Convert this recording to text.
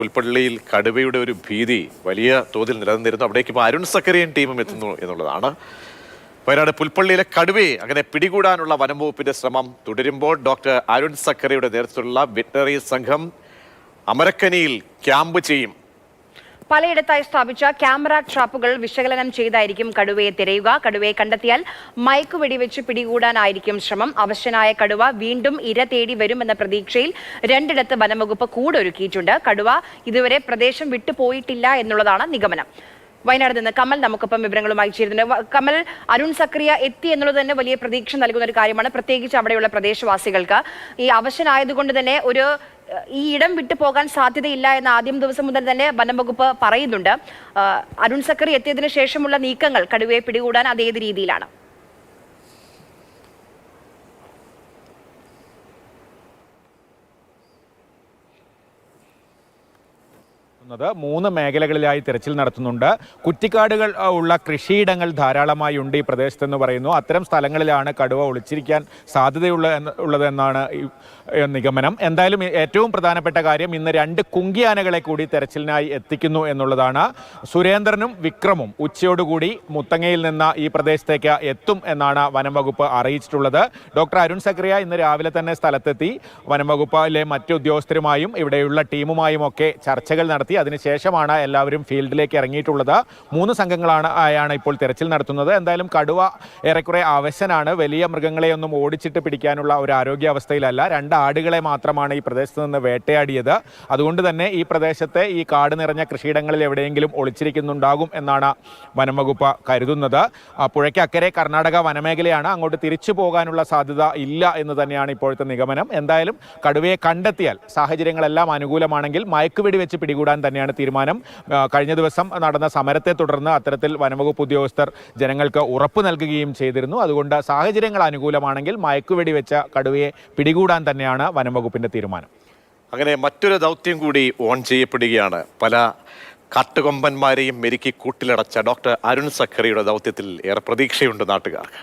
പുൽപ്പള്ളിയിൽ കടുവയുടെ ഒരു ഭീതി വലിയ തോതിൽ നിലനിന്നിരുന്നു. അവിടേക്ക് ഇപ്പോൾ അരുൺ സക്കറിയൻ ടീമും എത്തുന്നു എന്നുള്ളതാണ്. വയനാട് പുൽപ്പള്ളിയിലെ കടുവയെ അങ്ങനെ പിടികൂടാനുള്ള വനം വകുപ്പിന്റെ ശ്രമം തുടരുമ്പോൾ ഡോക്ടർ അരുൺ സക്കറിയുടെ നേതൃത്വത്തിലുള്ള വെറ്ററിനറി സംഘം അമരക്കനിയിൽ ക്യാമ്പ് ചെയ്യും. പലയിടത്തായി സ്ഥാപിച്ച ക്യാമറ ട്രാപ്പുകൾ വിശകലനം ചെയ്തായിരിക്കും കടുവയെ തിരയുക. കടുവയെ കണ്ടെത്തിയാൽ മയക്കുവെടിവെച്ച് പിടികൂടാനായിരിക്കും ശ്രമം. അവശനായ കടുവ വീണ്ടും ഇര തേടി വരുമെന്ന പ്രതീക്ഷയിൽ രണ്ടിടത്ത് വനംവകുപ്പ് കൂടൊരുക്കിയിട്ടുണ്ട്. കടുവ ഇതുവരെ പ്രദേശം വിട്ടുപോയിട്ടില്ല എന്നുള്ളതാണ് നിഗമനം. വയനാട് നിന്ന് കമൽ നമുക്കൊപ്പം വിവരങ്ങളുമായി ചേരുന്നുണ്ട്. കമൽ, അരുൺ സക്രിയ എത്തി എന്നുള്ളത് തന്നെ വലിയ പ്രതീക്ഷ നൽകുന്ന ഒരു കാര്യമാണ്, പ്രത്യേകിച്ച് അവിടെയുള്ള പ്രദേശവാസികൾക്ക്. ഈ അവശനായതുകൊണ്ട് തന്നെ ഈ ഇടം വിട്ടു പോകാൻ സാധ്യതയില്ല എന്ന് ആദ്യം ദിവസം മുതൽ തന്നെ വനംവകുപ്പ് പറയുന്നുണ്ട്. അരുൺ സക്കറി എത്തിയതിനു ശേഷമുള്ള നീക്കങ്ങൾ കടുവയെ പിടികൂടാൻ അതേത് രീതിയിലാണ്? മൂന്ന് മേഖലകളിലായി തിരച്ചിൽ നടത്തുന്നുണ്ട്. കുറ്റിക്കാടുകൾ ഉള്ള കൃഷിയിടങ്ങൾ ധാരാളമായി ഉണ്ട് ഈ പ്രദേശത്തെന്ന് പറയുന്നു. അത്തരം സ്ഥലങ്ങളിലാണ് കടുവ ഒളിച്ചിരിക്കാൻ സാധ്യതയുള്ളതെന്നാണ് നിഗമനം. എന്തായാലും ഏറ്റവും പ്രധാനപ്പെട്ട കാര്യം ഇന്ന് 2 കുങ്കിയാനകളെ കൂടി തെരച്ചിലിനായി എത്തിക്കുന്നു എന്നുള്ളതാണ്. സുരേന്ദ്രനും വിക്രമും ഉച്ചയോടുകൂടി മുത്തങ്ങയിൽ നിന്ന് ഈ പ്രദേശത്തേക്ക് എത്തും എന്നാണ് വനം വകുപ്പ് അറിയിച്ചിട്ടുള്ളത്. ഡോക്ടർ അരുൺ സക്രിയ ഇന്ന് രാവിലെ തന്നെ സ്ഥലത്തെത്തി വനം വകുപ്പിലെ മറ്റു ഉദ്യോഗസ്ഥരുമായും ഇവിടെയുള്ള ടീമുമായും ഒക്കെ ചർച്ചകൾ നടത്തി. അതിനുശേഷമാണ് എല്ലാവരും ഫീൽഡിലേക്ക് ഇറങ്ങിയിട്ടുള്ളത്. 3 സംഘങ്ങളാണ് ഇപ്പോൾ തിരച്ചിൽ നടത്തുന്നത്. എന്തായാലും കടുവ ഏറെക്കുറെ അവശനാണ്. വലിയ മൃഗങ്ങളെയൊന്നും ഓടിച്ചിട്ട് പിടിക്കാനുള്ള ഒരു ആരോഗ്യാവസ്ഥയിലല്ല. 2 ആടുകളെ മാത്രമാണ് ഈ പ്രദേശത്ത് നിന്ന് വേട്ടയാടിയത്. അതുകൊണ്ട് തന്നെ ഈ പ്രദേശത്തെ ഈ കാട് നിറഞ്ഞ കൃഷിയിടങ്ങളിൽ എവിടെയെങ്കിലും ഒളിച്ചിരിക്കുന്നുണ്ടാകും എന്നാണ് വനം വകുപ്പ് കരുതുന്നത്. പുഴയ്ക്ക് അക്കരെ കർണാടക വനമേഖലയാണ്. അങ്ങോട്ട് തിരിച്ചു പോകാനുള്ള സാധ്യത ഇല്ല എന്ന് തന്നെയാണ് ഇപ്പോഴത്തെ നിഗമനം. എന്തായാലും കടുവയെ കണ്ടെത്തിയാൽ സാഹചര്യങ്ങളെല്ലാം അനുകൂലമാണെങ്കിൽ മയക്കുവെടി വെച്ച് പിടികൂടാൻ തന്നെയാണ് തീരുമാനം. കഴിഞ്ഞ ദിവസം നടന്ന സമരത്തെ തുടർന്ന് അത്തരത്തിൽ വനംവകുപ്പ് ഉദ്യോഗസ്ഥർ ജനങ്ങൾക്ക് ഉറപ്പ് നൽകുകയും ചെയ്തിരുന്നു. അതുകൊണ്ട് സാഹചര്യങ്ങൾ അനുകൂലമാണെങ്കിൽ മയക്കുവെടി വെച്ച കടുവയെ പിടികൂടാൻ തന്നെയാണ് വനംവകുപ്പിന്റെ തീരുമാനം. അങ്ങനെ മറ്റൊരു ദൗത്യം കൂടി ഓൺ ചെയ്യപ്പെടുകയാണ്. പല കാട്ടുകൊമ്പന്മാരെയും മെരുക്കി കൂട്ടിലടച്ച ഡോക്ടർ അരുൺ സക്കറിയുടെ ദൗത്യത്തിൽ ഏറെ പ്രതീക്ഷയുണ്ട് നാട്ടുകാർക്ക്.